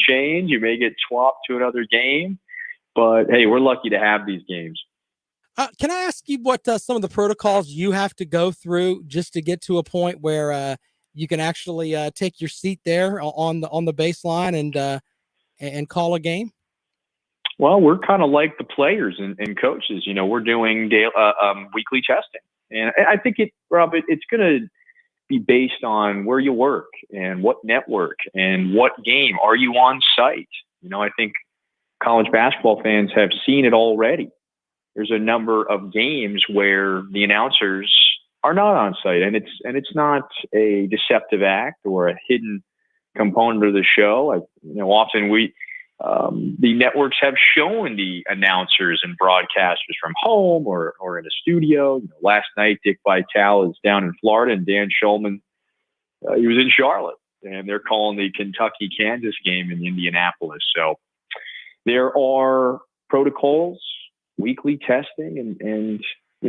change. You may get swapped to another game. But, hey, we're lucky to have these games. Can I ask you what some of the protocols you have to go through just to get to a point where you can actually take your seat there on the baseline and call a game? Well, we're kind of like the players and coaches. We're doing weekly testing. And I think Rob, it's going to be based on where you work and what network and what game. Are you on site? I think college basketball fans have seen it already. There's a number of games where the announcers are not on site, and it's not a deceptive act or a hidden component of the show. Often the networks have shown the announcers and broadcasters from home or in a studio. Last night, Dick Vitale is down in Florida, and Dan Schulman, he was in Charlotte, and they're calling the Kentucky-Kansas game in Indianapolis. So there are protocols, weekly testing, and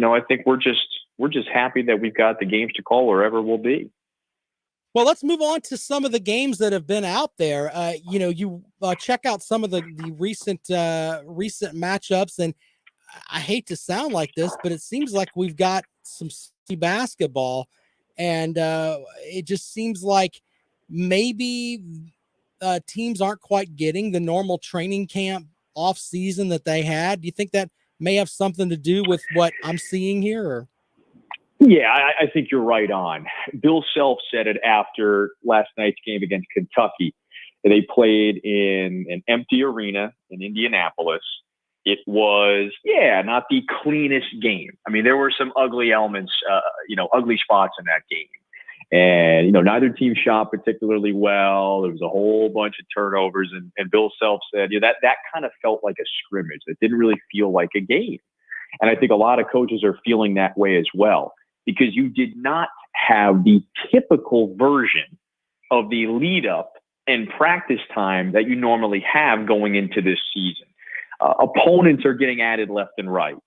I think we're just happy that we've got the games to call wherever we'll be. Well, let's move on to some of the games that have been out there. You check out some of the recent matchups, and I hate to sound like this, but it seems like we've got some basketball, and it just seems like maybe teams aren't quite getting the normal training camp off season that they had. Do you think that may have something to do with what I'm seeing here? Or? Yeah, I think you're right on. Bill Self said it after last night's game against Kentucky. They played in an empty arena in Indianapolis. It was, not the cleanest game. I mean, there were some ugly elements, ugly spots in that game. And, neither team shot particularly well. There was a whole bunch of turnovers. And Bill Self said, that kind of felt like a scrimmage. It didn't really feel like a game. And I think a lot of coaches are feeling that way as well, because you did not have the typical version of the lead up and practice time that you normally have going into this season. Opponents are getting added left and right.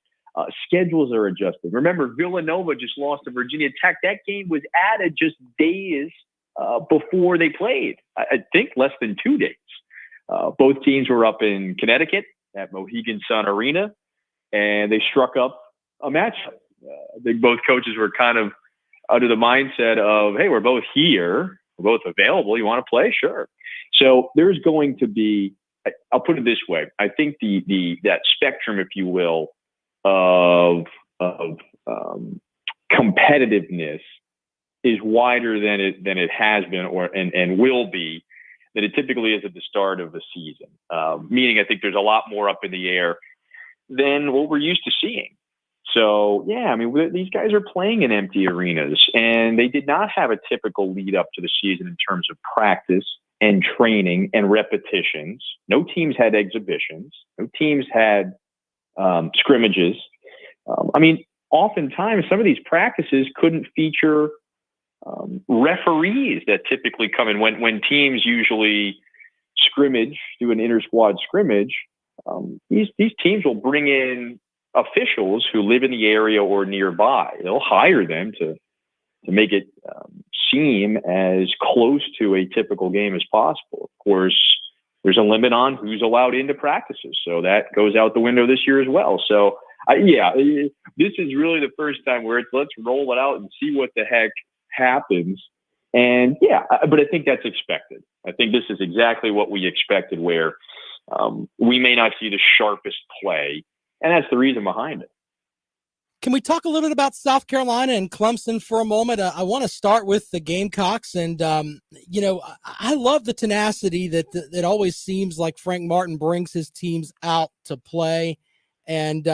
Schedules are adjusted. Remember, Villanova just lost to Virginia Tech. That game was added just days before they played. I think less than 2 days. Both teams were up in Connecticut at Mohegan Sun Arena, and they struck up a matchup. I think both coaches were kind of under the mindset of, hey, we're both here. We're both available. You want to play? Sure. So there's going to be, I'll put it this way. I think that spectrum, if you will, of competitiveness is wider than it has been and will be than it typically is at the start of a season. Meaning I think there's a lot more up in the air than what we're used to seeing. So, these guys are playing in empty arenas, and they did not have a typical lead up to the season in terms of practice and training and repetitions. No teams had exhibitions. No teams had scrimmages. Oftentimes some of these practices couldn't feature referees that typically come in when teams usually scrimmage, do an inter-squad scrimmage. These teams will bring in officials who live in the area or nearby. They'll hire them to make it seem as close to a typical game as possible. Of course, there's a limit on who's allowed into practices, so that goes out the window this year as well. So, this is really the first time where it's let's roll it out and see what the heck happens. And but I think that's expected. I think this is exactly what we expected, where we may not see the sharpest play, and that's the reason behind it. Can we talk a little bit about South Carolina and Clemson for a moment? I want to start with the Gamecocks, and I love the tenacity that always seems like Frank Martin brings his teams out to play, and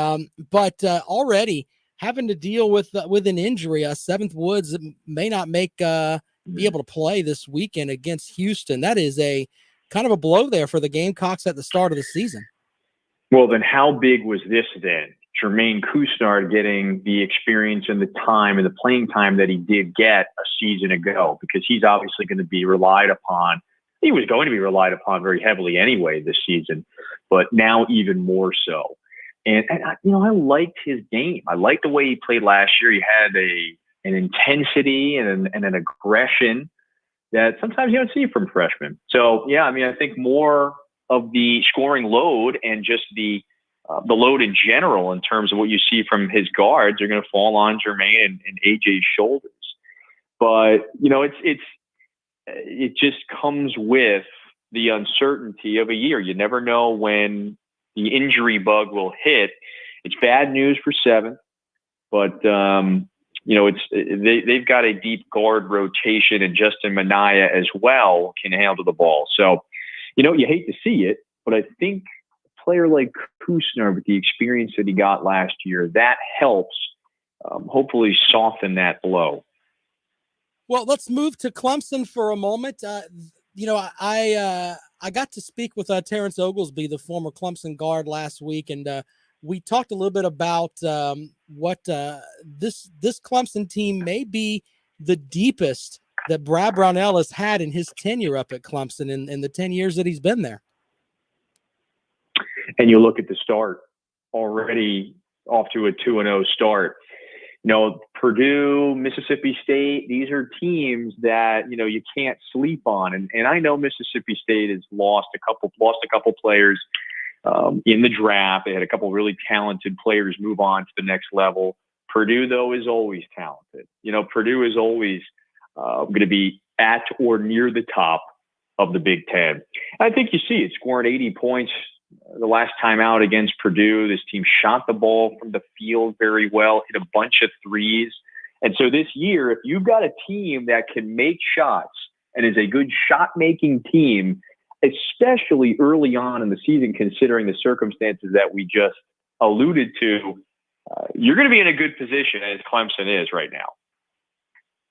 but already having to deal with an injury, Seventh Woods may not be able to play this weekend against Houston. That is a kind of a blow there for the Gamecocks at the start of the season. Well, then how big was this then? Jermaine Couisnard getting the experience and the time and the playing time that he did get a season ago, because he's obviously going to be relied upon. He was going to be relied upon very heavily anyway this season, but now even more so. And I liked his game. I liked the way he played last year. He had an intensity and an aggression that sometimes you don't see from freshmen. So, yeah, I mean, I think more of the scoring load and just the load in general in terms of what you see from his guards are going to fall on Jermaine and AJ's shoulders. But, it just comes with the uncertainty of a year. You never know when the injury bug will hit. It's bad news for 7th, but they've got a deep guard rotation, and Justin Minaya as well can handle the ball. So, you hate to see it, but I think a player like Kusner, with the experience that he got last year, that helps hopefully soften that blow. Well, let's move to Clemson for a moment. I got to speak with Terrence Oglesby, the former Clemson guard, last week, and we talked a little bit about what this Clemson team may be the deepest that Brad Brownell has had in his tenure up at Clemson in the 10 years that he's been there. And you look at the start, already off to a 2-0 start. Purdue, Mississippi State, these are teams that, you can't sleep on. And I know Mississippi State has lost a couple players in the draft. They had a couple really talented players move on to the next level. Purdue, though, is always talented. Purdue is always going to be at or near the top of the Big Ten. I think you see it, scoring 80 points the last time out against Purdue. This team shot the ball from the field very well, hit a bunch of threes. And so this year, if you've got a team that can make shots and is a good shot-making team, especially early on in the season, considering the circumstances that we just alluded to, you're going to be in a good position as Clemson is right now.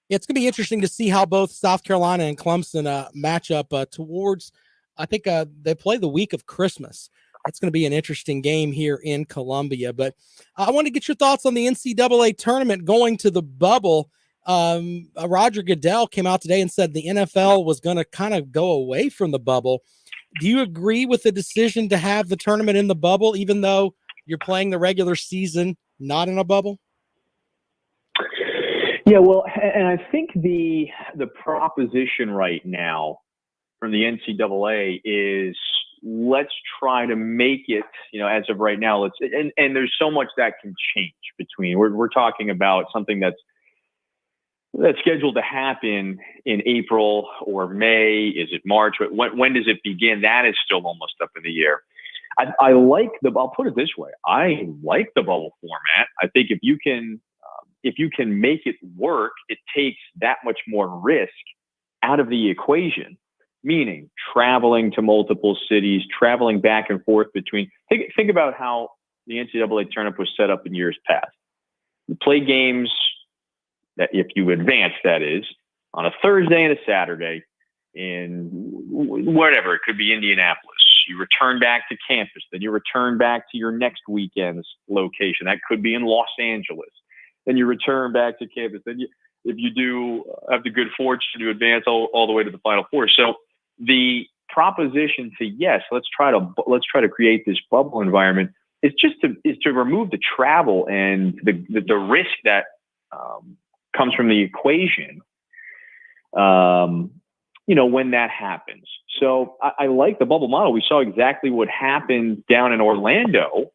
It's going to be interesting to see how both South Carolina and Clemson match up towards, I think they play the week of Christmas. It's going to be an interesting game here in Columbia. But I want to get your thoughts on the NCAA tournament going to the bubble. Roger Goodell came out today and said the NFL was going to kind of go away from the bubble. Do you agree with the decision to have the tournament in the bubble, even though you're playing the regular season not in a bubble? Yeah, well, and I think the proposition right now from the NCAA is let's try to make it, as of right now, and there's so much that can change between. We're talking about something that's scheduled to happen in April or May. Is it March? When does it begin? That is still almost up in the air. I'll put it this way. I like the bubble format. I think if you can make it work, it takes that much more risk out of the equation, meaning traveling to multiple cities, traveling back and forth between. Think about how the NCAA tournament was set up in years past. You play games that, if you advance, that is, on a Thursday and a Saturday in whatever, it could be Indianapolis. You return back to campus, then you return back to your next weekend's location. That could be in Los Angeles. Then you return back to campus. Then if you do have the good fortune to advance all the way to the Final Four. So the proposition to yes, let's try to create this bubble environment is to remove the travel and the risk that comes from the equation. When that happens. So I like the bubble model. We saw exactly what happened down in Orlando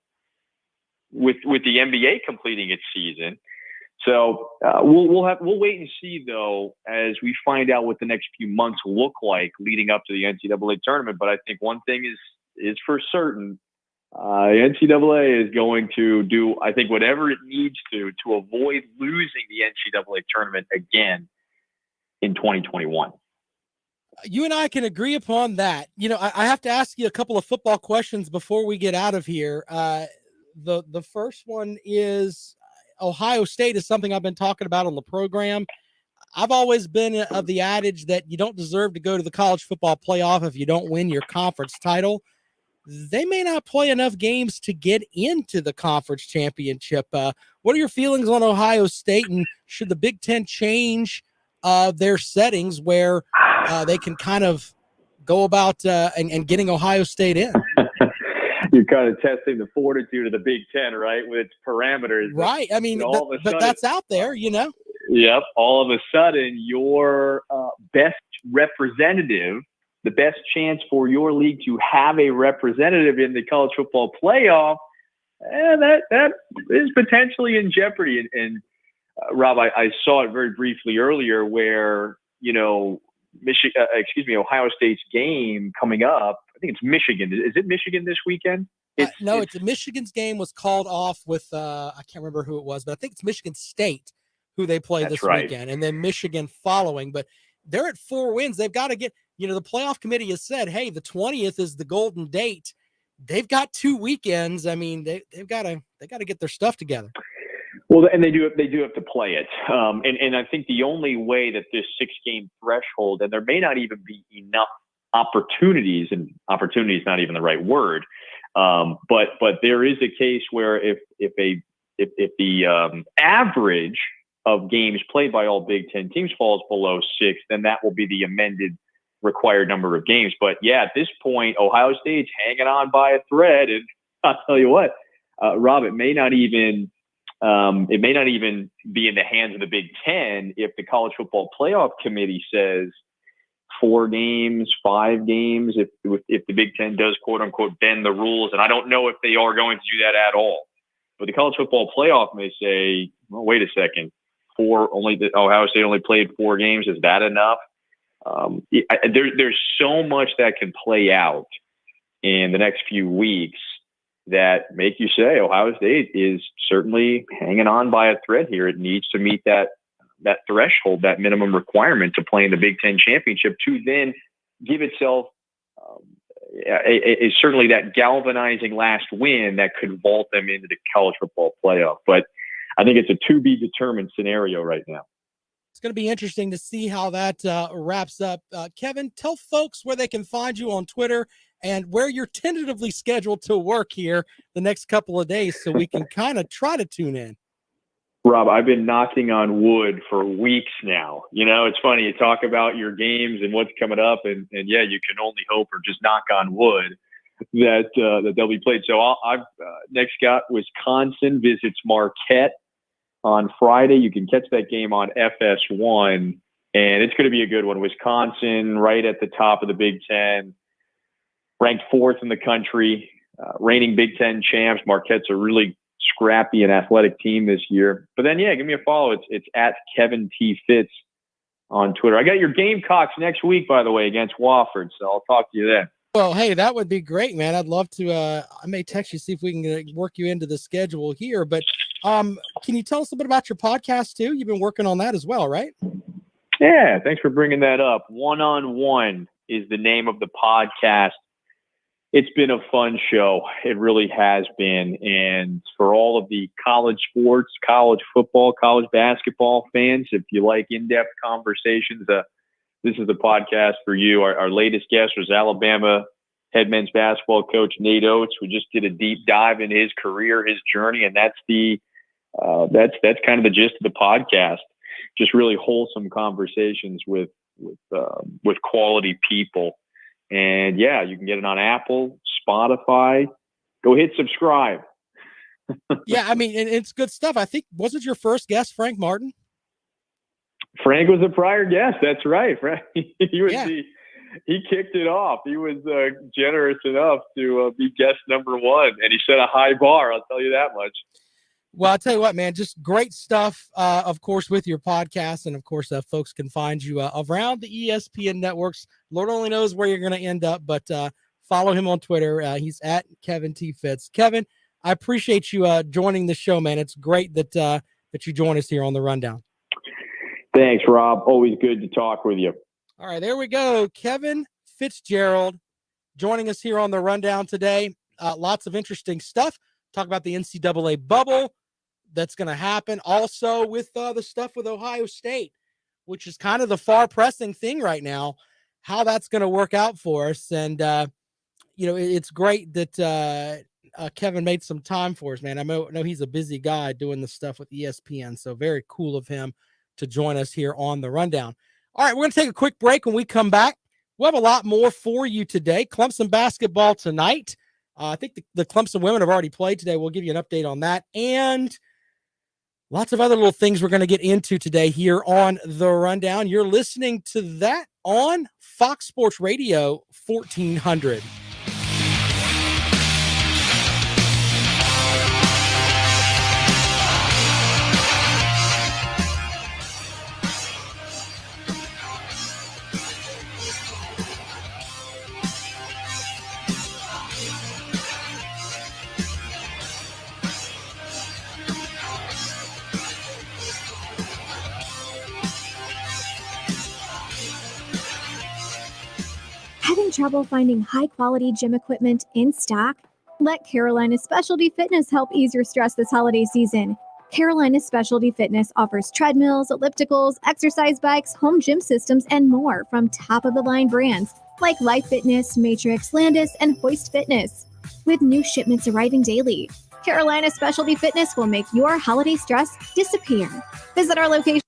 with the NBA completing its season. So we'll wait and see, though, as we find out what the next few months look like leading up to the NCAA tournament. But I think one thing is for certain. The NCAA is going to do, I think, whatever it needs to avoid losing the NCAA tournament again in 2021. You and I can agree upon that. I have to ask you a couple of football questions before we get out of here. The first one is Ohio State is something I've been talking about on the program. I've always been of the adage that you don't deserve to go to the college football playoff if you don't win your conference title. They may not play enough games to get into the conference championship. What are your feelings on Ohio State, and should the Big Ten change their settings where they can kind of go about and getting Ohio State in? You're kind of testing the fortitude of the Big Ten, right, with its parameters. Right. I mean, but that's out there, Yep. All of a sudden, your best representative, the best chance for your league to have a representative in the college football playoff, that is potentially in jeopardy. And Rob, I saw it very briefly earlier where, Ohio State's game coming up. I think it's Michigan. Is it Michigan this weekend? It's Michigan's game was called off with I can't remember who it was, but I think it's Michigan State who they play this weekend, and then Michigan following. But they're at 4 wins. They've got to get, the playoff committee has said, hey, the 20th is the golden date. They've got 2 weekends. I mean, they've got to get their stuff together. Well, and they do have to play it. And I think the only way that this 6-game threshold, and there may not even be enough opportunities, and opportunity is not even the right word. But there is a case where if the average of games played by all Big Ten teams falls below 6, then that will be the amended required number of games. But yeah, at this point, Ohio State's hanging on by a thread, and I'll tell you what, Rob, it may not even be in the hands of the Big Ten if the College Football Playoff Committee says 4 games, 5 games, if the Big Ten does quote unquote bend the rules. And I don't know if they are going to do that at all. But the College Football Playoff may say, well, wait a second, Ohio State only played 4 games. Is that enough? There's so much that can play out in the next few weeks that make you say Ohio State is certainly hanging on by a thread here. It needs to meet that threshold, that minimum requirement to play in the Big Ten championship, to then give itself certainly that galvanizing last win that could vault them into the college football playoff. But I think it's a to be determined scenario right now. It's going to be interesting to see how that wraps up. Kevin, tell folks where they can find you on Twitter and where you're tentatively scheduled to work here the next couple of days so we can kind of try to tune in. Rob, I've been knocking on wood for weeks now. It's funny, you talk about your games and what's coming up, and yeah, you can only hope or just knock on wood that they'll be played. So I've next got Wisconsin visits Marquette on Friday. You can catch that game on FS1, and it's going to be a good one. Wisconsin, right at the top of the Big Ten, ranked 4th in the country, reigning Big Ten champs. Marquette's a really scrappy and athletic team this year. But then, yeah, give me a follow. It's at Kevin T. Fitz on Twitter. I got your Gamecocks next week, by the way, against Wofford, so I'll talk to you then. Well, hey, that would be great, man. I'd love to. I may text you, see if we can work you into the schedule here. But can you tell us a bit about your podcast, too? You've been working on that as well, right? Yeah, thanks for bringing that up. One-on-One is the name of the podcast. It's been a fun show. It really has been. And for all of the college sports, college football, college basketball fans, if you like in-depth conversations, this is the podcast for you. Our latest guest was Alabama head men's basketball coach Nate Oates. We just did a deep dive in his career, his journey, and that's kind of the gist of the podcast. Just really wholesome conversations with quality people. And yeah, you can get it on Apple, Spotify. Go hit subscribe. Yeah, I mean, it's good stuff. I think, wasn't your first guest Frank Martin? Frank was a prior guest. That's right. Frank, he kicked it off. He was generous enough to be guest number 1, and he set a high bar. I'll tell you that much. Well, I'll tell you what, man, just great stuff, of course, with your podcast. And, of course, folks can find you around the ESPN networks. Lord only knows where you're going to end up, but follow him on Twitter. He's at Kevin T. Fitz. Kevin, I appreciate you joining the show, man. It's great that you join us here on The Rundown. Thanks, Rob. Always good to talk with you. All right, there we go. Kevin Fitzgerald joining us here on The Rundown today. Lots of interesting stuff. Talk about the NCAA bubble that's going to happen. Also with the stuff with Ohio State, which is kind of the far pressing thing right now, how that's going to work out for us. And, it's great that Kevin made some time for us, man. I know he's a busy guy doing the stuff with ESPN, so very cool of him to join us here on The Rundown. All right, we're going to take a quick break. When we come back, we'll have a lot more for you today. Clemson basketball tonight. I think the Clemson women have already played today. We'll give you an update on that. And Lots of other little things we're going to get into today here on The Rundown. You're listening to that on Fox Sports Radio 1400. Having trouble finding high-quality gym equipment in stock? Let Carolina Specialty Fitness help ease your stress this holiday season. Carolina Specialty Fitness offers treadmills, ellipticals, exercise bikes, home gym systems, and more from top-of-the-line brands like Life Fitness, Matrix, Landis, and Hoist Fitness. With new shipments arriving daily, Carolina Specialty Fitness will make your holiday stress disappear. Visit our location.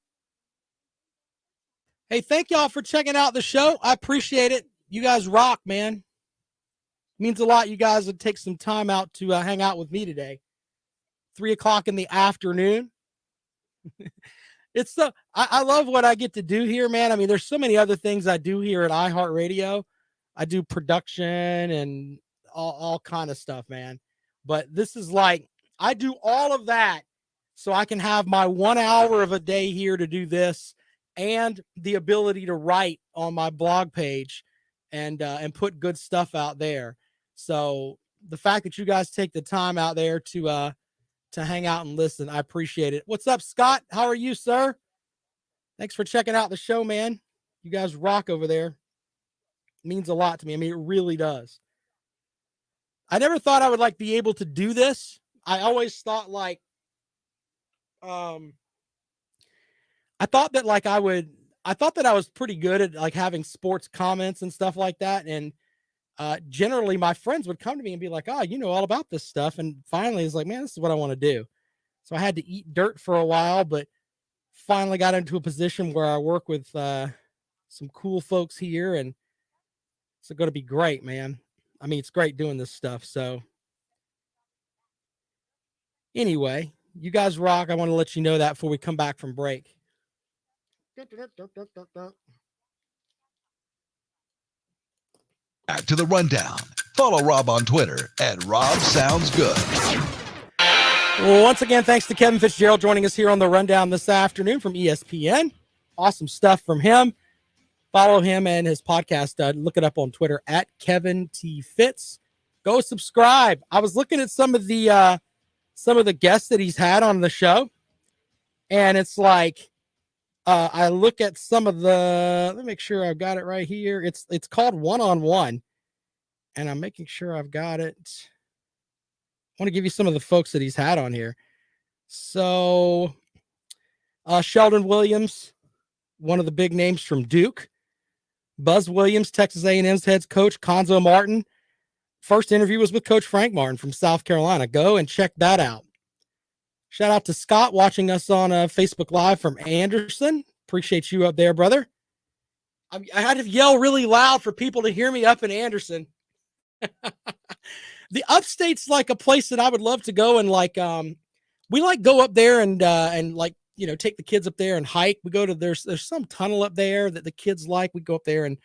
Hey, thank y'all for checking out the show. I appreciate it. You guys rock, man. It means a lot you guys would take some time out to hang out with me today. 3:00 in the afternoon. I love what I get to do here, man. I mean, there's so many other things I do here at iHeartRadio. I do production and all kind of stuff, man. But this is like, I do all of that so I can have my 1 hour of a day here to do this and the ability to write on my blog page and put good stuff out there. So the fact that you guys take the time out there to hang out and listen, I appreciate it. What's up, Scott? How are you, sir? Thanks for checking out the show, man. You guys rock over there. It means a lot to me. I mean, it really does. I never thought I would be able to do this. I always thought I thought that I was pretty good at having sports comments and stuff like that. And generally my friends would come to me and be like, oh, you know all about this stuff. And finally it's like, man, this is what I want to do. So I had to eat dirt for a while, but finally got into a position where I work with some cool folks here, and it's going to be great, man. I mean, it's great doing this stuff. So anyway, you guys rock. I want to let you know that before we come back from break. Back to the rundown. Follow Rob on Twitter at RobSoundsGood. Well, once again, thanks to Kevin Fitzgerald joining us here on the rundown this afternoon from ESPN. Awesome stuff from him. Follow him and his podcast. Look it up on Twitter at Kevin T. Fitz. Go subscribe. I was looking at some of the guests that he's had on the show, and it's like, I look at some of let me make sure I've got it right here. It's called One-on-One, and I'm making sure I've got it. I want to give you some of the folks that he's had on here. So, Sheldon Williams, one of the big names from Duke. Buzz Williams, Texas A&M's head coach. Conzo Martin. First interview was with Coach Frank Martin from South Carolina. Go and check that out. Shout out to Scott watching us on Facebook Live from Anderson. Appreciate you up there, brother. I had to yell really loud for people to hear me up in Anderson. The upstate's like a place that I would love to go, and we go up there and take the kids up there and hike. We go to there's some tunnel up there that the kids like. We go up there and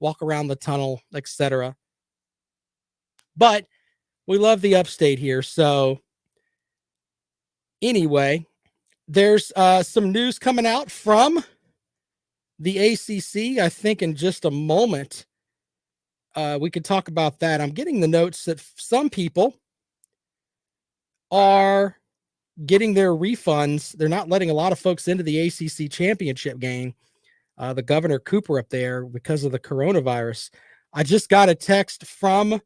walk around the tunnel, etc. But we love the upstate here, so. Anyway, there's some news coming out from the ACC. I think in just a moment, we could talk about that. I'm getting the notes that some people are getting their refunds. They're not letting a lot of folks into the ACC championship game. The Governor Cooper up there because of the coronavirus. I just got a text from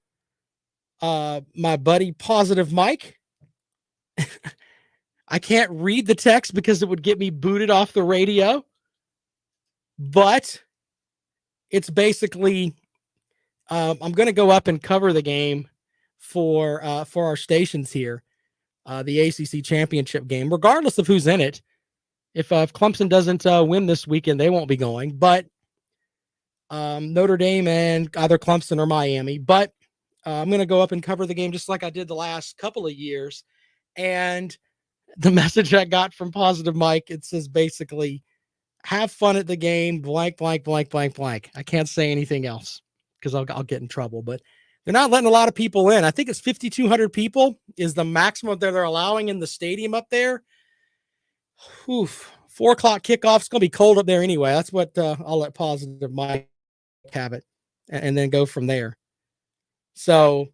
my buddy Positive Mike. I can't read the text because it would get me booted off the radio, but it's basically, I'm going to go up and cover the game for our stations here, the ACC championship game, regardless of who's in it. If Clemson doesn't win this weekend, they won't be going, but Notre Dame and either Clemson or Miami, but I'm going to go up and cover the game just like I did the last couple of years. And the message I got from Positive Mike, it says basically, have fun at the game, blank, blank, blank, blank, blank. I can't say anything else because I'll get in trouble, but they're not letting a lot of people in. I think it's 5,200 people is the maximum that they're allowing in the stadium up there. Oof. 4:00 kickoff. It's going to be cold up there anyway. That's what I'll let Positive Mike have it and then go from there. So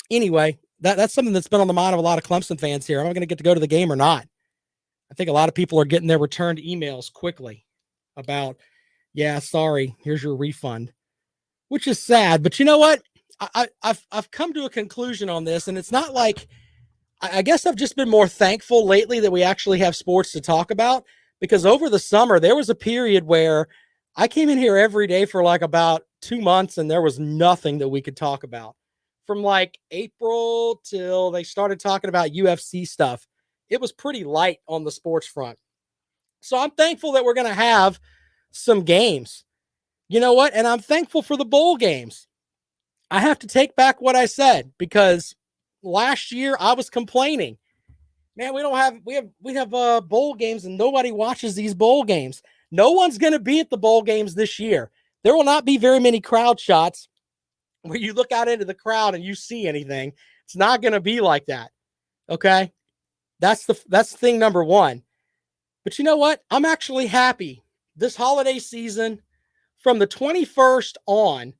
anyway, that's something that's been on the mind of a lot of Clemson fans here. Am I going to get to go to the game or not? I think a lot of people are getting their returned emails quickly about, yeah, sorry, here's your refund, which is sad. But you know what? I've come to a conclusion on this, and it's not like, I guess I've just been more thankful lately that we actually have sports to talk about, because over the summer, there was a period where I came in here every day for like about 2 months, and there was nothing that we could talk about. From like April till they started talking about UFC stuff, it was pretty light on the sports front. So I'm thankful that we're going to have some games. You know what? And I'm thankful for the bowl games. I have to take back what I said, because last year I was complaining, man, we have bowl games and nobody watches these bowl games. No one's going to be at the bowl games this year. There will not be very many crowd shots where you look out into the crowd and you see anything. It's not going to be like that. Okay. That's thing number one. But you know what? I'm actually happy this holiday season from the 21st on.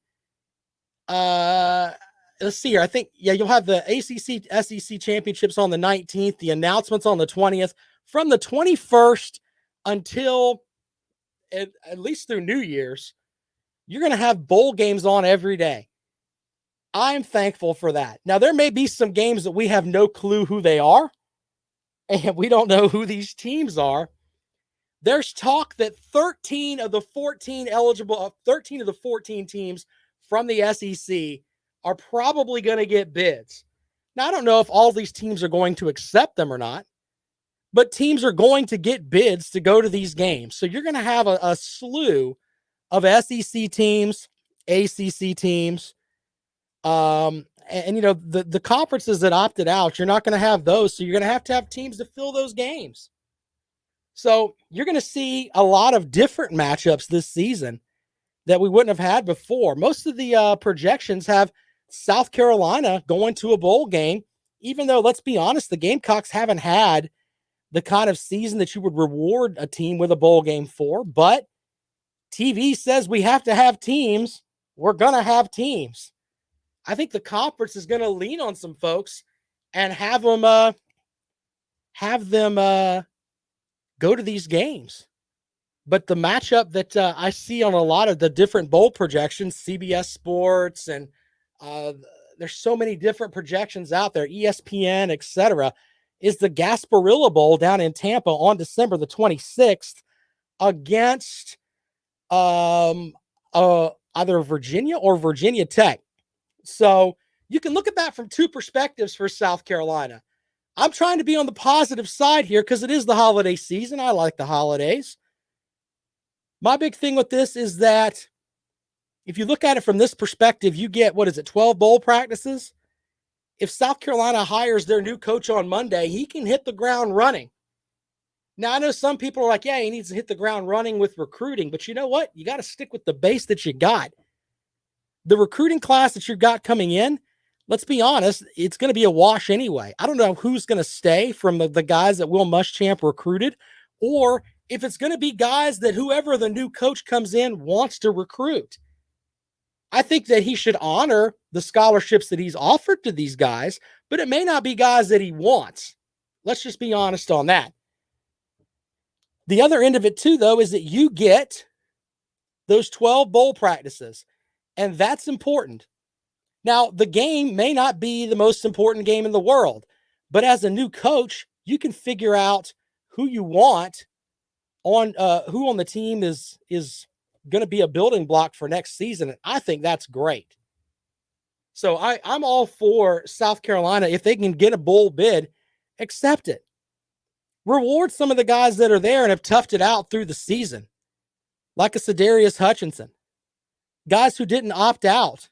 Let's see here. I think, yeah, you'll have the ACC SEC championships on the 19th, the announcements on the 20th. From the 21st until at least through New Year's, you're going to have bowl games on every day. I'm thankful for that. Now, there may be some games that we have no clue who they are, and we don't know who these teams are. There's talk that 13 of the 14 teams from the SEC are probably going to get bids. Now, I don't know if all these teams are going to accept them or not, but teams are going to get bids to go to these games. So you're going to have a slew of SEC teams, ACC teams, and you know, the conferences that opted out, you're not going to have those. So you're going to have teams to fill those games. So you're going to see a lot of different matchups this season that we wouldn't have had before. Most of the projections have South Carolina going to a bowl game, even though, let's be honest, the Gamecocks haven't had the kind of season that you would reward a team with a bowl game for. But TV says we have to have teams. We're going to have teams. I think the conference is going to lean on some folks and have them go to these games. But the matchup that I see on a lot of the different bowl projections, CBS Sports, and there's so many different projections out there, ESPN, etc., is the Gasparilla Bowl down in Tampa on December the 26th against either Virginia or Virginia Tech. So you can look at that from two perspectives for South Carolina. I'm trying to be on the positive side here because it is the holiday season. I like the holidays. My big thing with this is that if you look at it from this perspective, you get, 12 bowl practices? If South Carolina hires their new coach on Monday, he can hit the ground running. Now, I know some people are like, yeah, he needs to hit the ground running with recruiting, but you know what? You got to stick with the base that you got. The recruiting class that you've got coming in, let's be honest, it's going to be a wash anyway. I don't know who's going to stay from the guys that Will Muschamp recruited, or if it's going to be guys that whoever the new coach comes in wants to recruit. I think that he should honor the scholarships that he's offered to these guys, but it may not be guys that he wants. Let's just be honest on that. The other end of it too, though, is that you get those 12 bowl practices, and that's important. Now, the game may not be the most important game in the world, but as a new coach, you can figure out who you want on who on the team is going to be a building block for next season. And I think that's great. So I'm all for South Carolina. If they can get a bowl bid, accept it. Reward some of the guys that are there and have toughed it out through the season, like a Sedarius Hutchinson. Guys who didn't opt out.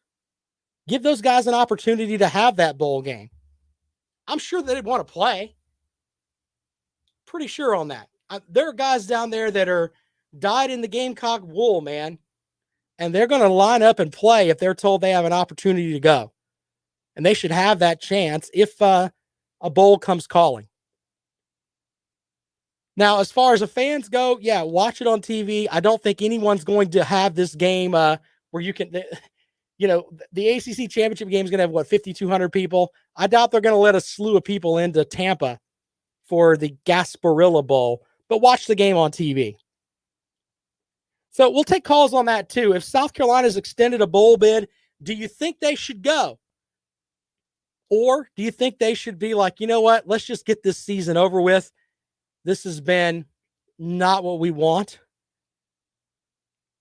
Give those guys an opportunity to have that bowl game. I'm sure they'd want to play. Pretty sure on that. There are guys down there that are dyed in the Gamecock wool, man. And they're going to line up and play if they're told they have an opportunity to go. And they should have that chance if a bowl comes calling. Now, as far as the fans go, yeah, watch it on TV. I don't think anyone's going to have this game where you can, the ACC championship game is going to have, 5,200 people. I doubt they're going to let a slew of people into Tampa for the Gasparilla Bowl, but watch the game on TV. So we'll take calls on that too. If South Carolina's extended a bowl bid, do you think they should go? Or do you think they should be like, you know what, let's just get this season over with. This has been not what we want.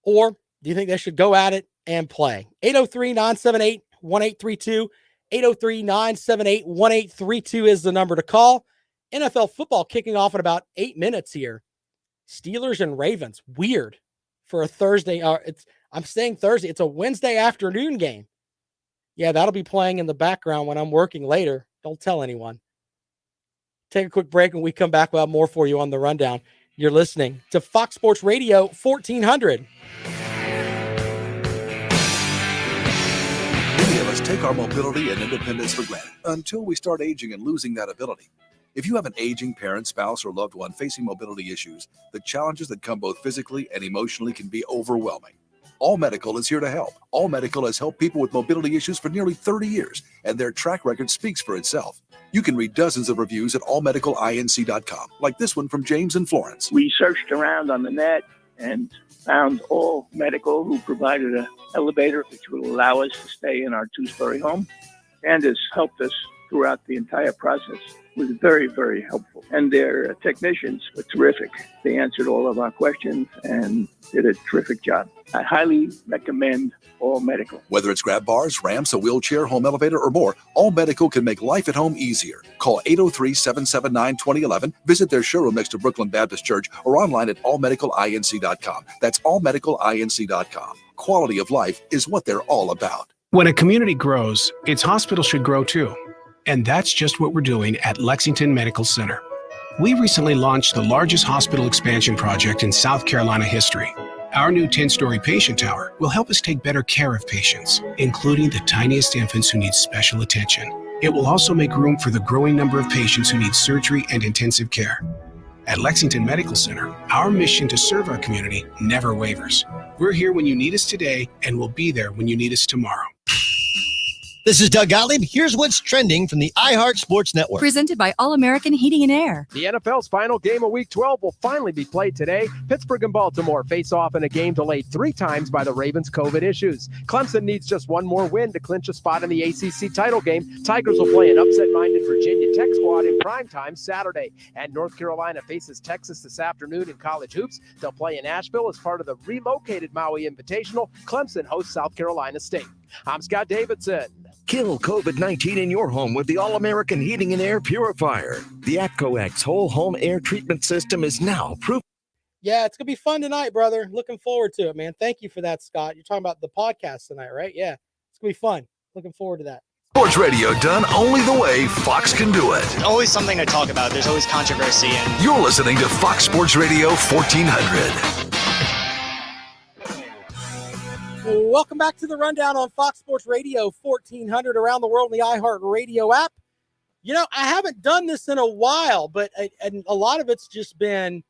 Or do you think they should go at it and play? 803-978-1832. 803-978-1832 is the number to call. NFL football kicking off in about 8 minutes here. Steelers and Ravens. Weird for a Thursday. I'm saying Thursday. It's a Wednesday afternoon game. Yeah, that'll be playing in the background when I'm working later. Don't tell anyone. Take a quick break and we come back. We'll have more for you on the rundown. You're listening to Fox Sports Radio 1400. Many of us take our mobility and independence for granted until we start aging and losing that ability. If you have an aging parent, spouse, or loved one facing mobility issues, the challenges that come both physically and emotionally can be overwhelming. All Medical is here to help. All Medical has helped people with mobility issues for nearly 30 years, and their track record speaks for itself. You can read dozens of reviews at allmedicalinc.com, like this one from James and Florence. We searched around on the net and found All Medical, who provided an elevator which will allow us to stay in our 2-story home and has helped us throughout the entire process. It was very, very helpful. And their technicians were terrific. They answered all of our questions and did a terrific job. I highly recommend All Medical. Whether it's grab bars, ramps, a wheelchair, home elevator, or more, All Medical can make life at home easier. Call 803-779-2011, visit their showroom next to Brooklyn Baptist Church, or online at allmedicalinc.com. That's allmedicalinc.com. Quality of life is what they're all about. When a community grows, its hospital should grow too. And that's just what we're doing at Lexington Medical Center. We recently launched the largest hospital expansion project in South Carolina history. Our new 10-story patient tower will help us take better care of patients, including the tiniest infants who need special attention. It will also make room for the growing number of patients who need surgery and intensive care. At Lexington Medical Center, our mission to serve our community never wavers. We're here when you need us today, and we'll be there when you need us tomorrow. This is Doug Gottlieb. Here's what's trending from the iHeart Sports Network. Presented by All-American Heating and Air. The NFL's final game of Week 12 will finally be played today. Pittsburgh and Baltimore face off in a game delayed 3 times by the Ravens' COVID issues. Clemson needs just one more win to clinch a spot in the ACC title game. Tigers will play an upset-minded Virginia Tech squad in primetime Saturday. And North Carolina faces Texas this afternoon in college hoops. They'll play in Asheville as part of the relocated Maui Invitational. Clemson hosts South Carolina State. I'm Scott Davidson. Kill COVID-19 in your home with the All-American Heating and Air Purifier. The ApcoX Whole Home Air Treatment System is now proof. Yeah, it's going to be fun tonight, brother. Looking forward to it, man. Thank you for that, Scott. You're talking about the podcast tonight, right? Yeah, it's going to be fun. Looking forward to that. Sports radio done only the way Fox can do it. Always something to talk about. There's always controversy. And You're listening to Fox Sports Radio 1400. Welcome back to the rundown on Fox Sports Radio 1400 around the world in the iHeart Radio app. You know, I haven't done this in a while, but and a lot of it's just been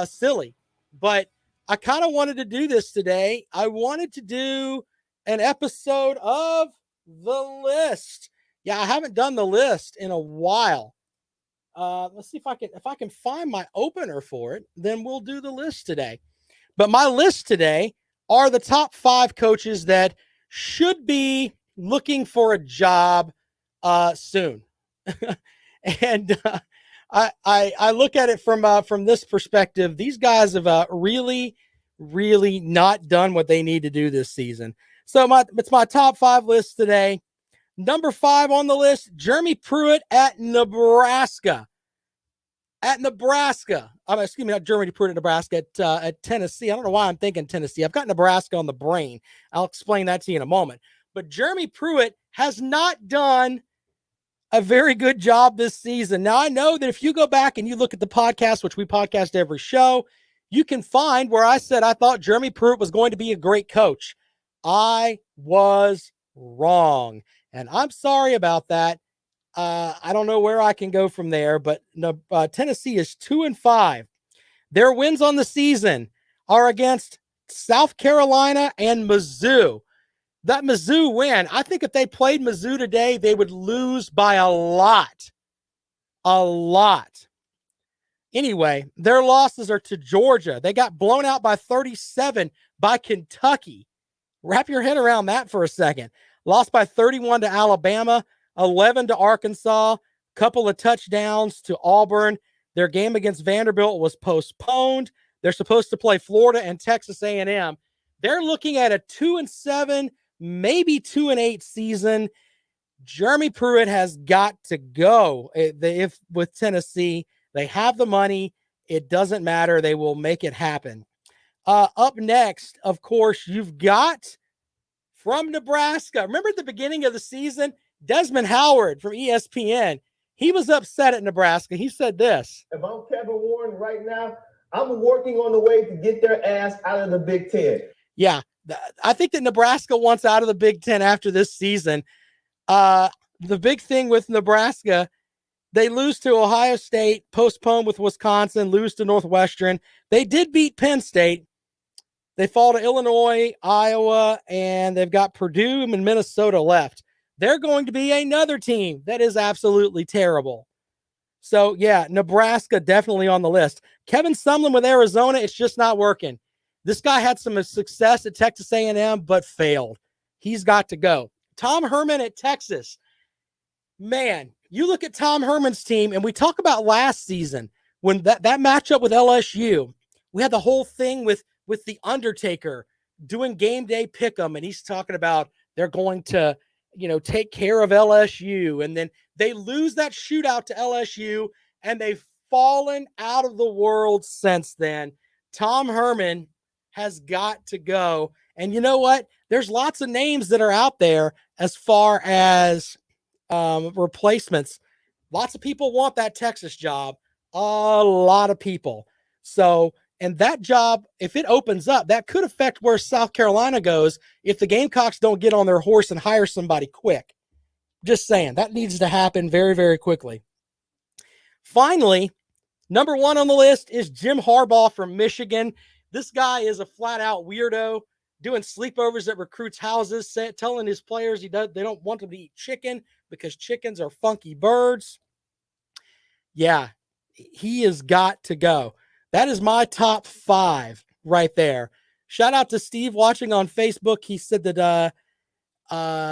silly. But I kind of wanted to do this today. I wanted to do an episode of The List. Yeah, I haven't done The List in a while. Let's see if I can find my opener for it. Then we'll do The List today. But my list today are the top 5 coaches that should be looking for a job soon. And I look at it from this perspective. These guys have really, really not done what they need to do this season. So it's my top 5 list today. Number 5 on the list, Jeremy Pruitt at Nebraska. Excuse me, not Jeremy Pruitt at Nebraska, at Tennessee. I don't know why I'm thinking Tennessee. I've got Nebraska on the brain. I'll explain that to you in a moment. But Jeremy Pruitt has not done a very good job this season. Now, I know that if you go back and you look at the podcast, which we podcast every show, you can find where I said I thought Jeremy Pruitt was going to be a great coach. I was wrong, and I'm sorry about that. I don't know where I can go from there, but Tennessee is 2-5. Their wins on the season are against South Carolina and Mizzou. That Mizzou win, I think if they played Mizzou today, they would lose by a lot. A lot. Anyway, their losses are to Georgia. They got blown out by 37 by Kentucky. Wrap your head around that for a second. Lost by 31 to Alabama, 11 to Arkansas, couple of touchdowns to Auburn. Their game against Vanderbilt was postponed. They're supposed to play Florida and Texas A&M. They're looking at a 2-7, maybe 2-8 season. Jeremy Pruitt has got to go. If with Tennessee, they have the money. It doesn't matter. They will make it happen. Up next, of course, you've got from Nebraska. Remember at the beginning of the season, Desmond Howard from ESPN, he was upset at Nebraska. He said this. If I'm Kevin Warren right now, I'm working on the way to get their ass out of the Big Ten. Yeah, I think that Nebraska wants out of the Big Ten after this season. The big thing with Nebraska, they lose to Ohio State, postpone with Wisconsin, lose to Northwestern. They did beat Penn State. They fall to Illinois, Iowa, and they've got Purdue and Minnesota left. They're going to be another team that is absolutely terrible. So, yeah, Nebraska definitely on the list. Kevin Sumlin with Arizona, it's just not working. This guy had some success at Texas A&M, but failed. He's got to go. Tom Herman at Texas. Man, you look at Tom Herman's team, and we talk about last season when that matchup with LSU, we had the whole thing with the Undertaker doing game day pick'em, and he's talking about they're going to, take care of LSU. And then they lose that shootout to LSU, and they've fallen out of the world since then. Tom Herman has got to go. And you know what? There's lots of names that are out there as far as replacements. Lots of people want that Texas job. A lot of people. So, and that job, if it opens up, that could affect where South Carolina goes if the Gamecocks don't get on their horse and hire somebody quick. Just saying, that needs to happen very, very quickly. Finally, number one on the list is Jim Harbaugh from Michigan. This guy is a flat-out weirdo, doing sleepovers at recruits' houses, telling his players they don't want them to eat chicken because chickens are funky birds. Yeah, he has got to go. That is my top 5 right there. Shout out to Steve watching on Facebook. He said that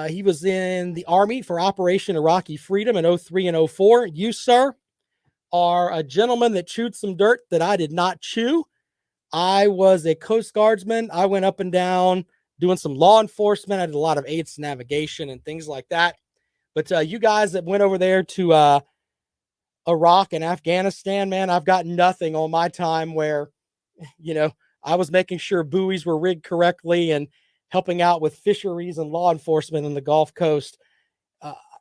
he was in the Army for Operation Iraqi Freedom in 2003 and 2004. You, sir, are a gentleman that chewed some dirt that I did not chew. I was a Coast Guardsman. I went up and down doing some law enforcement. I did a lot of AIDS navigation and things like that. But you guys that went over there to Iraq and Afghanistan, man, I've got nothing on my time where, I was making sure buoys were rigged correctly and helping out with fisheries and law enforcement in the Gulf Coast.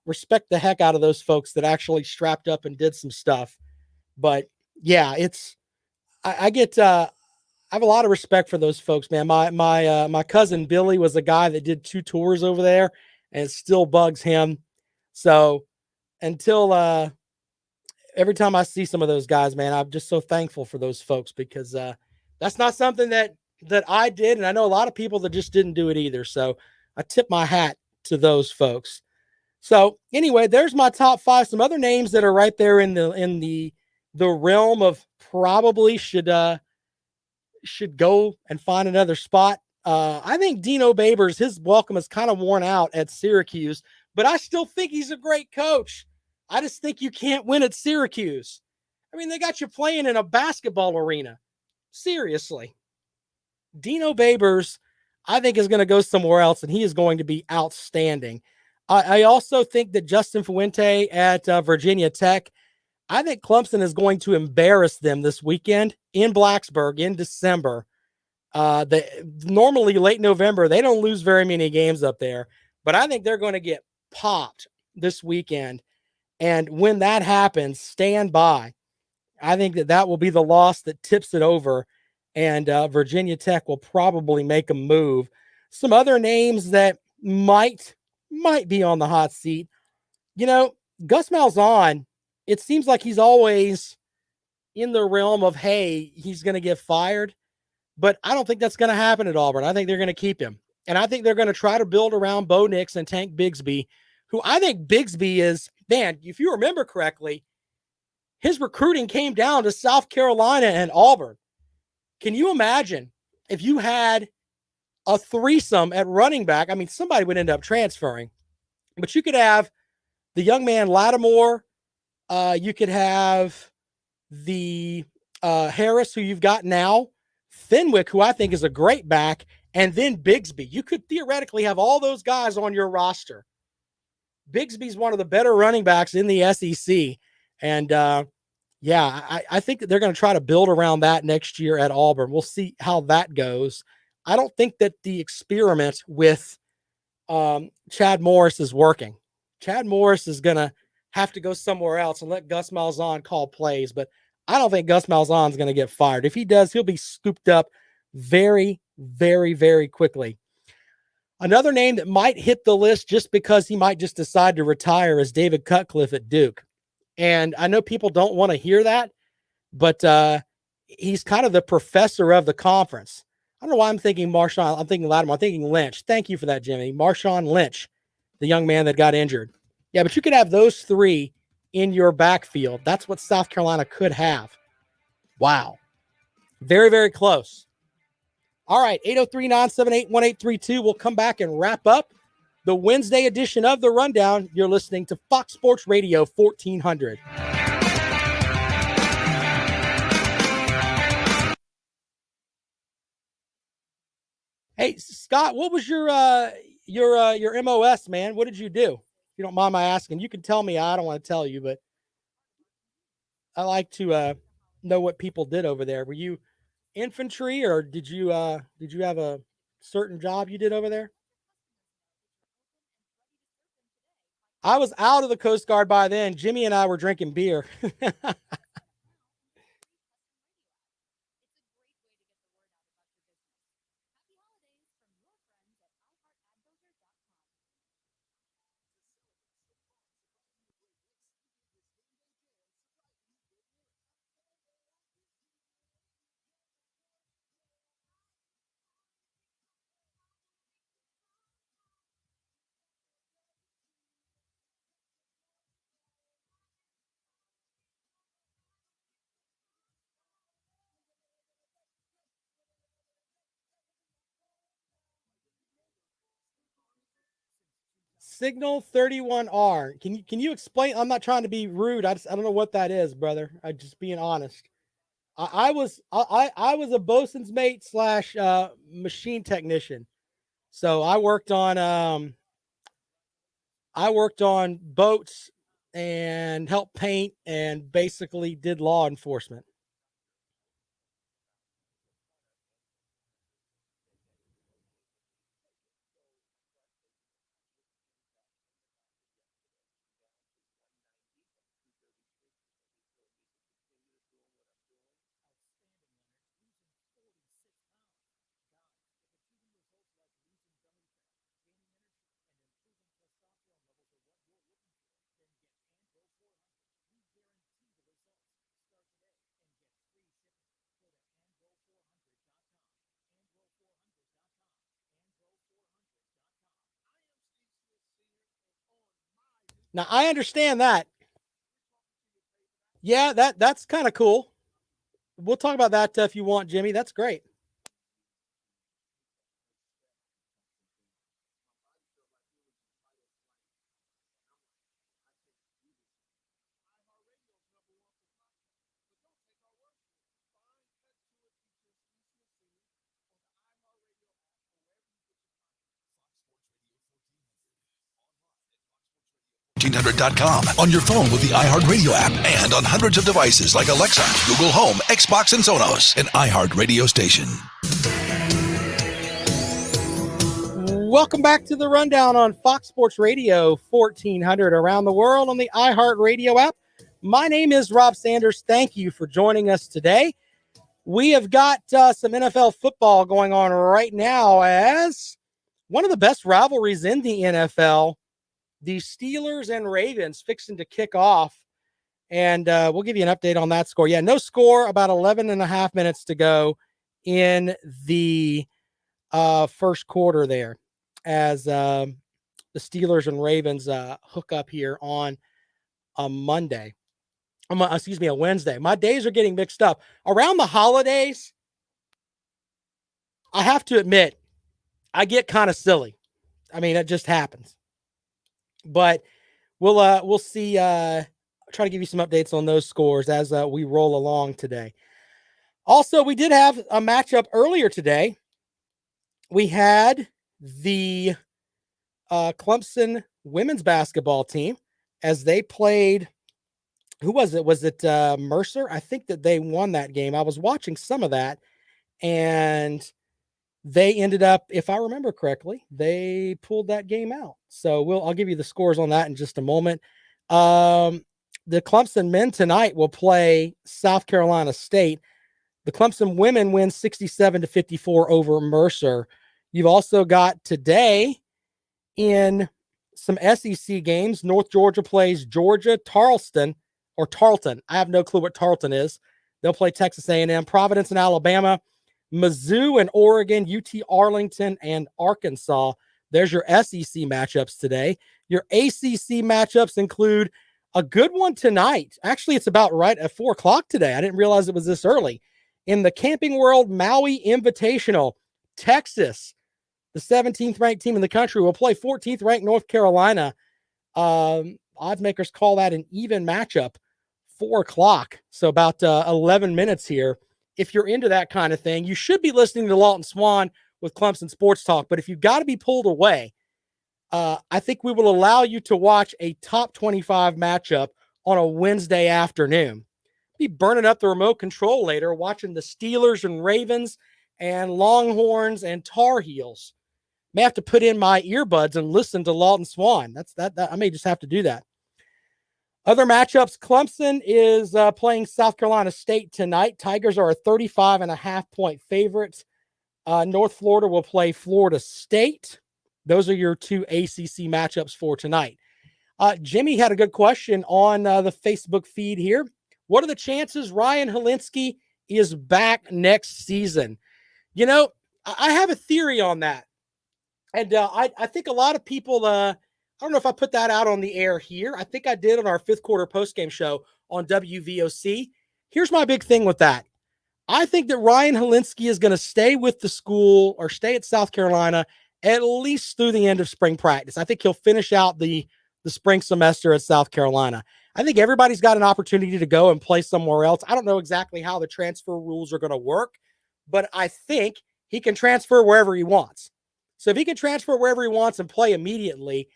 Respect the heck out of those folks that actually strapped up and did some stuff. But yeah, I have a lot of respect for those folks, man. My cousin Billy was a guy that did 2 tours over there, and it still bugs him. So until every time I see some of those guys, man, I'm just so thankful for those folks because that's not something that I did, and I know a lot of people that just didn't do it either. So I tip my hat to those folks. So anyway, there's my top 5. Some other names that are right there in the realm of probably should go and find another spot. I think Dino Babers, his welcome is kind of worn out at Syracuse, but I still think he's a great coach. I just think you can't win at Syracuse. I mean, they got you playing in a basketball arena. Seriously. Dino Babers, I think, is going to go somewhere else, and he is going to be outstanding. I also think that Justin Fuente at Virginia Tech, I think Clemson is going to embarrass them this weekend in Blacksburg in December. Normally late November, they don't lose very many games up there, but I think they're going to get popped this weekend. And when that happens, stand by. I think that will be the loss that tips it over, and Virginia Tech will probably make a move. Some other names that might be on the hot seat. Gus Malzahn, it seems like he's always in the realm of, hey, he's going to get fired. But I don't think that's going to happen at Auburn. I think they're going to keep him. And I think they're going to try to build around Bo Nix and Tank Bigsby, who I think Bigsby is, man, if you remember correctly, his recruiting came down to South Carolina and Auburn. Can you imagine if you had a threesome at running back? I mean, somebody would end up transferring, but you could have the young man Lattimore. You could have the Harris, who you've got now, Fenwick, who I think is a great back, and then Bigsby. You could theoretically have all those guys on your roster. Bigsby's one of the better running backs in the SEC. And I think that they're going to try to build around that next year at Auburn. We'll see how that goes. I don't think that the experiment with Chad Morris is working. Chad Morris is going to have to go somewhere else and let Gus Malzahn call plays, but I don't think Gus Malzahn is going to get fired. If he does, he'll be scooped up very, very, very quickly. Another name that might hit the list just because he might just decide to retire is David Cutcliffe at Duke. And I know people don't want to hear that, but he's kind of the professor of the conference. I don't know why I'm thinking Marshawn. I'm thinking Lattimore. I'm thinking Lynch. Thank you for that, Jimmy. Marshawn Lynch, the young man that got injured. Yeah, but you could have those three in your backfield. That's what South Carolina could have. Wow. Very, very close. All right, 803-978-1832. We'll come back and wrap up the Wednesday edition of The Rundown. You're listening to Fox Sports Radio 1400. Hey, Scott, what was your MOS, man? What did you do? If you don't mind my asking, you can tell me. I don't want to tell you, but I like to know what people did over there. Were you infantry, or did you have a certain job you did over there? I was out of the Coast Guard by then. Jimmy and I were drinking beer. Signal 31R. Can you explain? I'm not trying to be rude. I don't know what that is, brother. I'm just being honest. I was a bosun's mate / machine technician. So I worked on boats and helped paint and basically did law enforcement. Now, I understand that. Yeah, that's kind of cool. We'll talk about that if you want, Jimmy. That's great. .com, on your phone with the iHeartRadio app, and on hundreds of devices like Alexa, Google Home, Xbox, and Sonos, an iHeartRadio station. welcome back to the Rundown on Fox Sports Radio 1400 around the world on the iHeartRadio app. My name is Rob Sanders. Thank you for joining us today. We have got some NFL football going on right now as one of the best rivalries in the NFL, the Steelers and Ravens fixing to kick off. And we'll give you an update on that score. Yeah, no score, about 11 and a half minutes to go in the first quarter there as the Steelers and Ravens hook up here on a Monday. A Wednesday. My days are getting mixed up. Around the holidays, I have to admit, I get kind of silly. I mean, it just happens. But we'll see. Try to give you some updates on those scores as we roll along today. Also, we did have a matchup earlier today. We had the Clemson women's basketball team as they played. Who was it? Was it Mercer? I think that they won that game. I was watching some of that, and they ended up, if I remember correctly, they pulled that game out. So I'll give you the scores on that in just a moment. The Clemson men tonight will play South Carolina State. The Clemson women win 67-54 over Mercer. You've also got today in some SEC games, North Georgia plays Georgia, Tarleton. I have no clue what Tarleton is. They'll play Texas A&M, Providence and Alabama, Mizzou and Oregon, UT Arlington and Arkansas. There's your SEC matchups today. Your ACC matchups include a good one tonight. Actually, it's about right at 4 o'clock today. I didn't realize it was this early. In the Camping World Maui Invitational, Texas, the 17th ranked team in the country, will play 14th ranked North Carolina. Odds makers call that an even matchup. 4 o'clock. So about 11 minutes here. If you're into that kind of thing, you should be listening to Lawton Swan with Clemson Sports Talk. But if you've got to be pulled away, I think we will allow you to watch a top 25 matchup on a Wednesday afternoon. Be burning up the remote control later, watching the Steelers and Ravens and Longhorns and Tar Heels. May have to put in my earbuds and listen to Lawton Swan. That I may just have to do that. Other matchups, Clemson is playing South Carolina State tonight. Tigers are a 35.5-point favorite. North Florida will play Florida State. Those are your two ACC matchups for tonight. Jimmy had a good question on the Facebook feed here. What are the chances Ryan Helinski is back next season? You know, I have a theory on that. And I think a lot of people, I don't know if I put that out on the air here. I think I did on our fifth quarter postgame show on WVOC. Here's my big thing with that. I think that Ryan Helinski is going to stay with the school or stay at South Carolina at least through the end of spring practice. I think he'll finish out the spring semester at South Carolina. I think everybody's got an opportunity to go and play somewhere else. I don't know exactly how the transfer rules are going to work, but I think he can transfer wherever he wants. So if he can transfer wherever he wants and play immediately,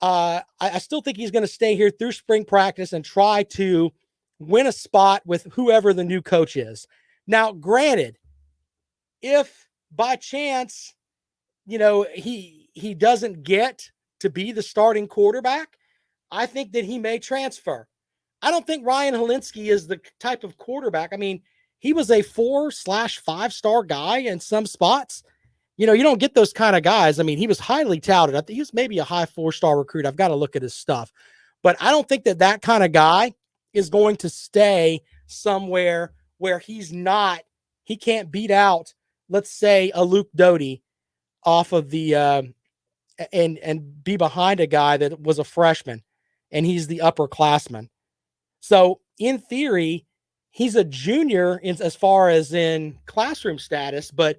I still think he's going to stay here through spring practice and try to win a spot with whoever the new coach is. Now, granted, if by chance, you know, he doesn't get to be the starting quarterback, I think that he may transfer. I don't think Ryan Helinski is the type of quarterback. I mean, he was a 4/5-star guy in some spots. You know, you don't get those kind of guys. I mean, he was highly touted. I think he was maybe a high 4-star recruit. I've got to look at his stuff. But I don't think that kind of guy is going to stay somewhere where he can't beat out, let's say, a Luke Doty off of the and be behind a guy that was a freshman and he's the upperclassman. So in theory, he's a junior as far as in classroom status, but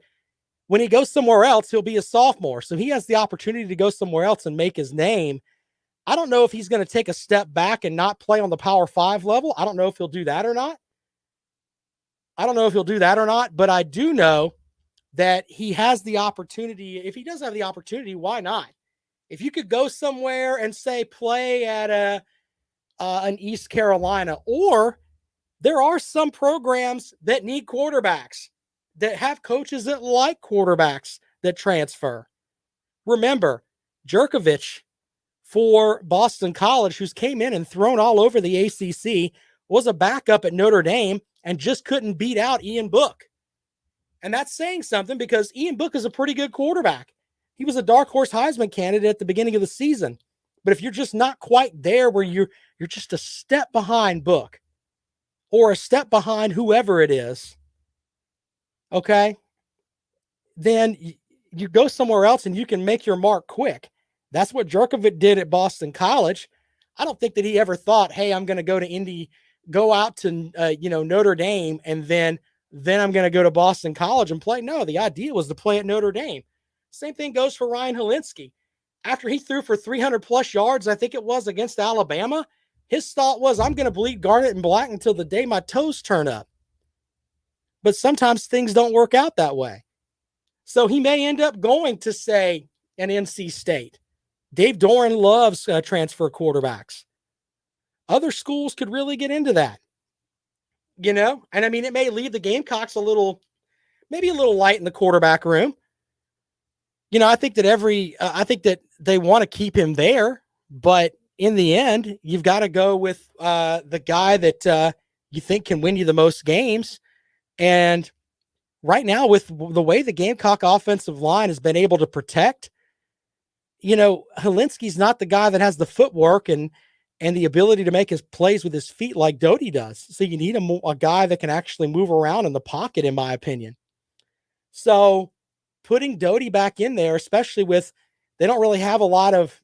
when he goes somewhere else, he'll be a sophomore. So he has the opportunity to go somewhere else and make his name. I don't know if he's going to take a step back and not play on the Power 5 level. I don't know if he'll do that or not. But I do know that he has the opportunity. If he does have the opportunity, why not? If you could go somewhere and say play at an East Carolina, or there are some programs that need quarterbacks that have coaches that like quarterbacks that transfer. Remember, Jerkovich for Boston College, who's came in and thrown all over the ACC, was a backup at Notre Dame and just couldn't beat out Ian Book. And that's saying something because Ian Book is a pretty good quarterback. He was a dark horse Heisman candidate at the beginning of the season. But if you're just not quite there where you're just a step behind Book or a step behind whoever it is, okay, then you go somewhere else and you can make your mark quick. That's what Jerkovich did at Boston College. I don't think that he ever thought, hey, I'm going to go to Indy, go out to Notre Dame, and then I'm going to go to Boston College and play. No, the idea was to play at Notre Dame. Same thing goes for Ryan Helinski. After he threw for 300-plus yards, I think it was, against Alabama, his thought was, I'm going to bleed garnet and black until the day my toes turn up. But sometimes things don't work out that way. So he may end up going to, say, an NC State. Dave Doran loves transfer quarterbacks. Other schools could really get into that, And I mean, it may leave the Gamecocks maybe a little light in the quarterback room. I think that I think that they want to keep him there, but in the end, you've got to go with the guy that you think can win you the most games. And right now, with the way the Gamecock offensive line has been able to protect, Helinski's not the guy that has the footwork and the ability to make his plays with his feet like Doty does. So you need a guy that can actually move around in the pocket, in my opinion. So putting Doty back in there, especially they don't really have a lot of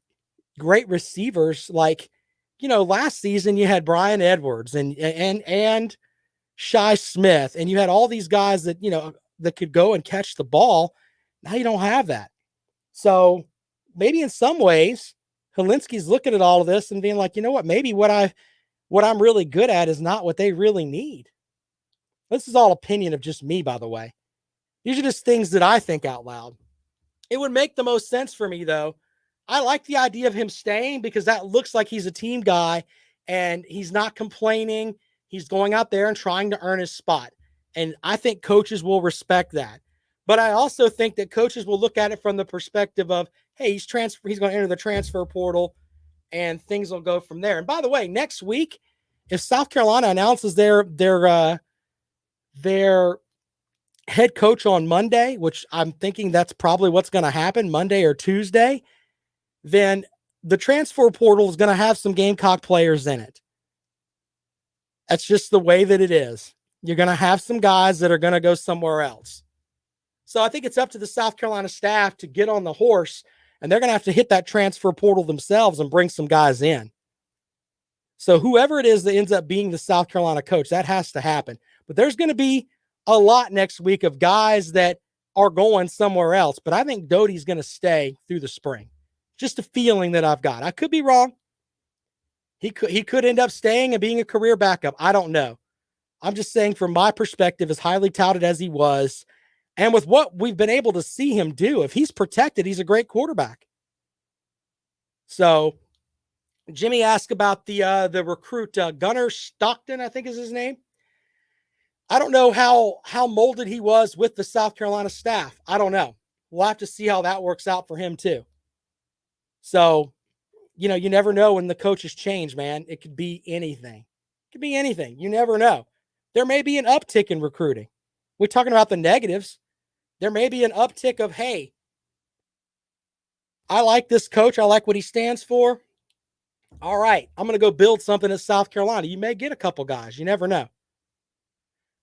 great receivers. Like, last season you had Brian Edwards and Shi Smith, and you had all these guys that, that could go and catch the ball. Now you don't have that. So maybe in some ways, Helinski's looking at all of this and being like, you know what, maybe what I'm really good at is not what they really need. This is all opinion of just me, by the way. These are just things that I think out loud. It would make the most sense for me, though. I like the idea of him staying because that looks like he's a team guy and he's not complaining. He's going out there and trying to earn his spot. And I think coaches will respect that. But I also think that coaches will look at it from the perspective of, hey, he's going to enter the transfer portal and things will go from there. And by the way, next week, if South Carolina announces their head coach on Monday, which I'm thinking that's probably what's going to happen, Monday or Tuesday, then the transfer portal is going to have some Gamecock players in it. That's just the way that it is. You're going to have some guys that are going to go somewhere else. So I think it's up to the South Carolina staff to get on the horse, and they're going to have to hit that transfer portal themselves and bring some guys in. So whoever it is that ends up being the South Carolina coach, that has to happen. But there's going to be a lot next week of guys that are going somewhere else. But I think Doty's going to stay through the spring. Just a feeling that I've got. I could be wrong. He could end up staying and being a career backup. I don't know. I'm just saying from my perspective, as highly touted as he was, and with what we've been able to see him do, if he's protected, he's a great quarterback. So Jimmy asked about the recruit, Gunnar Stockton, I think is his name. I don't know how molded he was with the South Carolina staff. I don't know. We'll have to see how that works out for him too. So, you never know when the coaches change, man. It could be anything. It could be anything. You never know. There may be an uptick in recruiting. We're talking about the negatives. There may be an uptick of, hey, I like this coach. I like what he stands for. All right, I'm going to go build something at South Carolina. You may get a couple guys. You never know.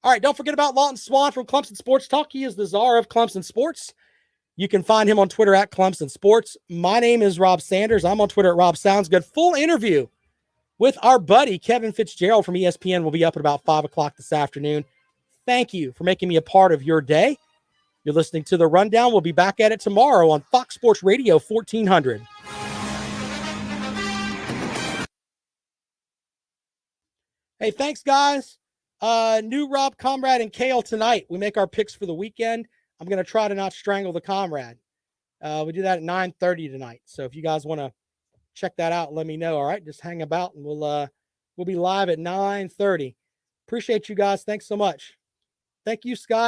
All right, don't forget about Lawton Swan from Clemson Sports Talk. He is the czar of Clemson Sports. You can find him on Twitter at Clemson Sports. My name is Rob Sanders. I'm on Twitter at Rob Sounds Good. Full interview with our buddy Kevin Fitzgerald from ESPN will be up at about 5 o'clock this afternoon. Thank you for making me a part of your day. You're listening to The Rundown. We'll be back at it tomorrow on Fox Sports Radio 1400. Hey, thanks, guys. New Rob, Comrade, and Kale tonight. We make our picks for the weekend. I'm going to try to not strangle the Comrade. We do that at 9:30 tonight. So if you guys want to check that out, let me know. All right, just hang about, and we'll be live at 9:30. Appreciate you guys. Thanks so much. Thank you, Scott.